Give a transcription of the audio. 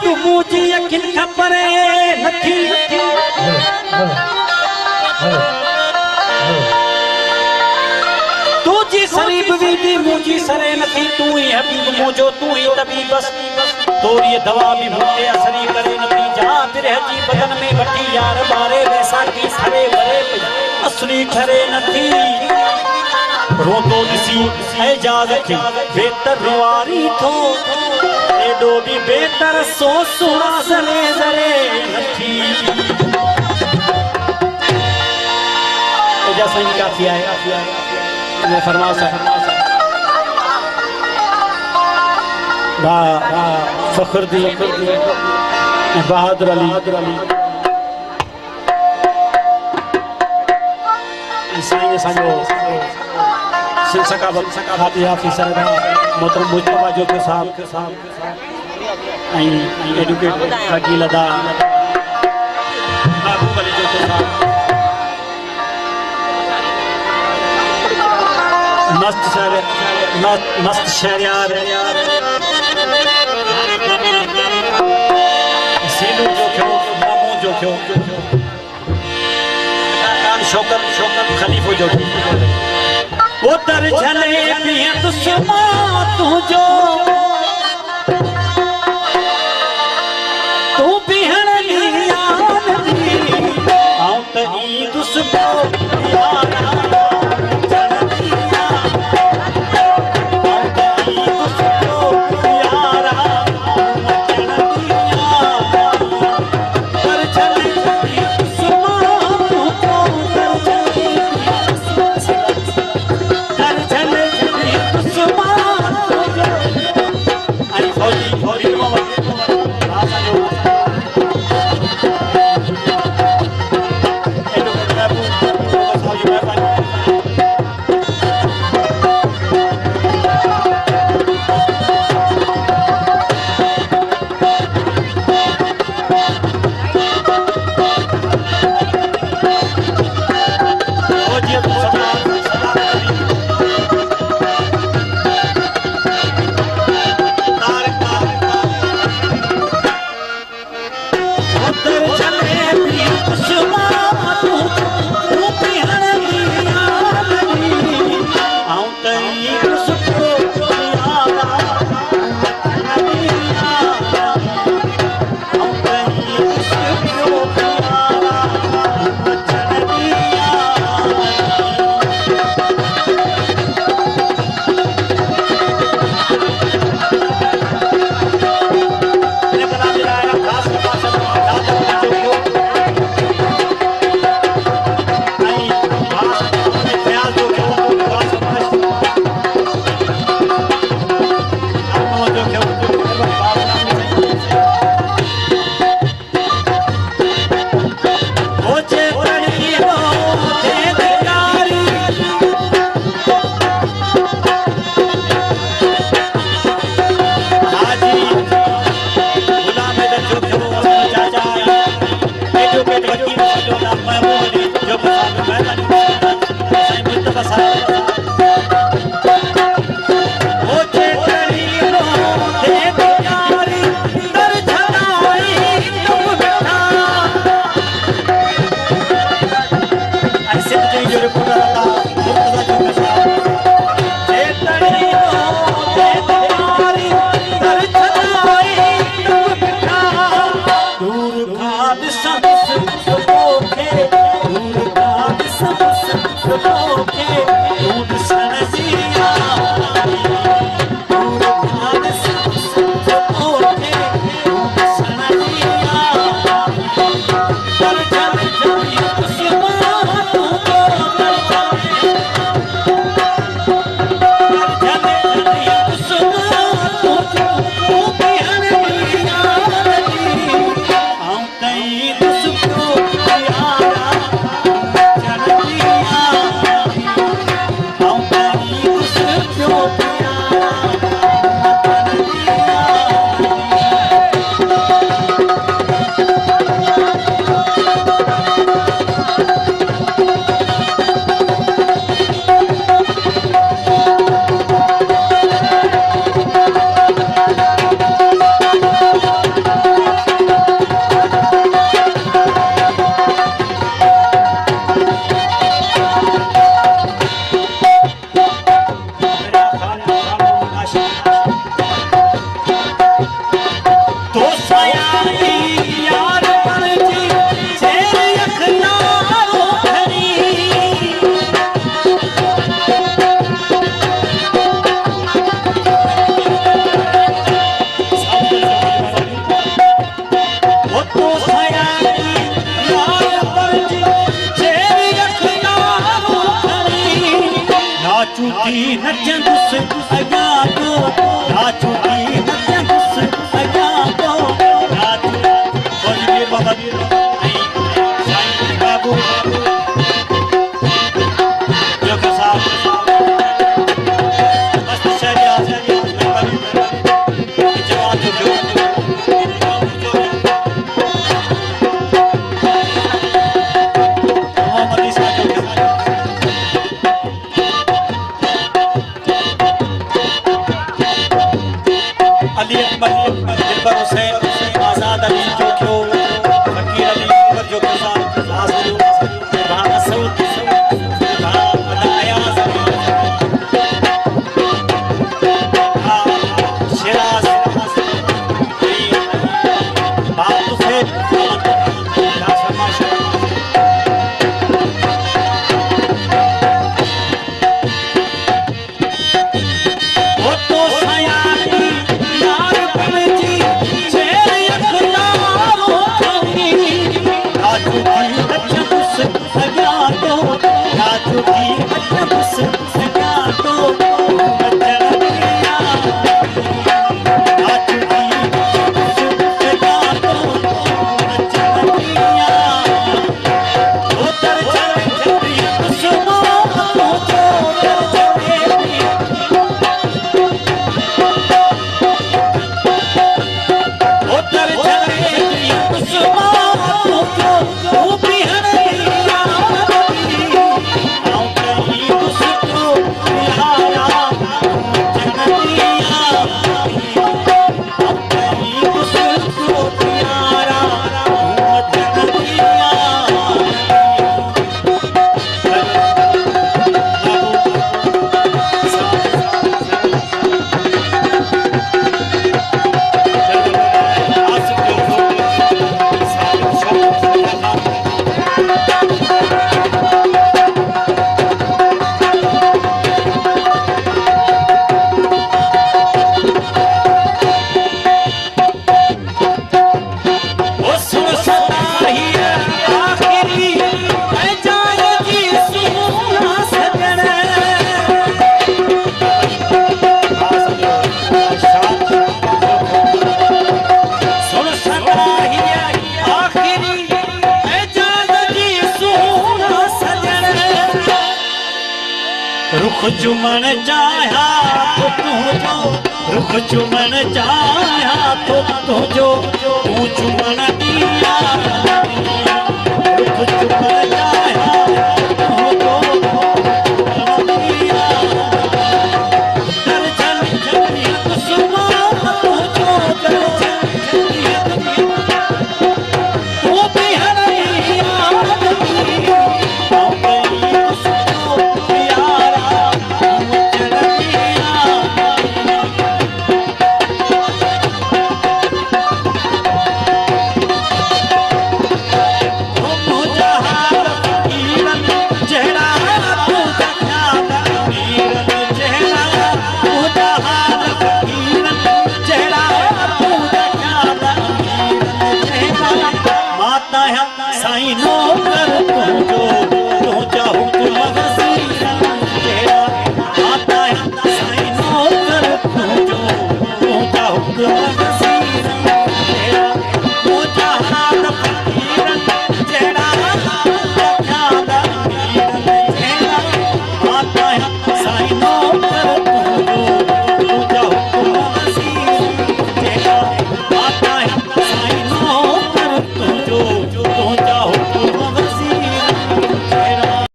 तू मुझी अखिन खपरे नथी तुझी सरीब भी मुझी सरे नथी तू ही हबीब मुझो तू ही तबीब बस तोरी दवा भी मुझे असरी करे नथी जहां फिर जी बदन में बटी यार बारे वैसा की सरे बरे असली ठरे नथी रोतो दिसी एजाज के बेहतर रुवारी थो एडो भी बेहतर सो सुना सरे जरे नथी एजा सही काफी है मैं फरमाओ सा फखरुद्दीन बहादुर अली साईं साजो सकाफती ऑफिसर मोहतरम मुस्तफा जोगी साहब एडुकेटर वकील अदा महबूब अली जोगी साहब मस्त शहरियार सीलू जो क्यों मामू जो क्यों शौकत खलीफो जो उतर झले पिया दुश्मा तुझो तू बिहण याद आऊं त ई दुश्मो यारा अली अकबर दिलबर हुसैन आज़ाद अली जो थियो फकीर अली अकबर जो किसान हासिल भाग मसूद भाग अयाज शिराज बात तुफेद रुख चुमन चाहा तो तुझो रुख चुमन चाहा तो तुझो तू चुमन दिया रुख चुमन चाहा तो चुमन दिया कर चल चल सुमा तुझो कर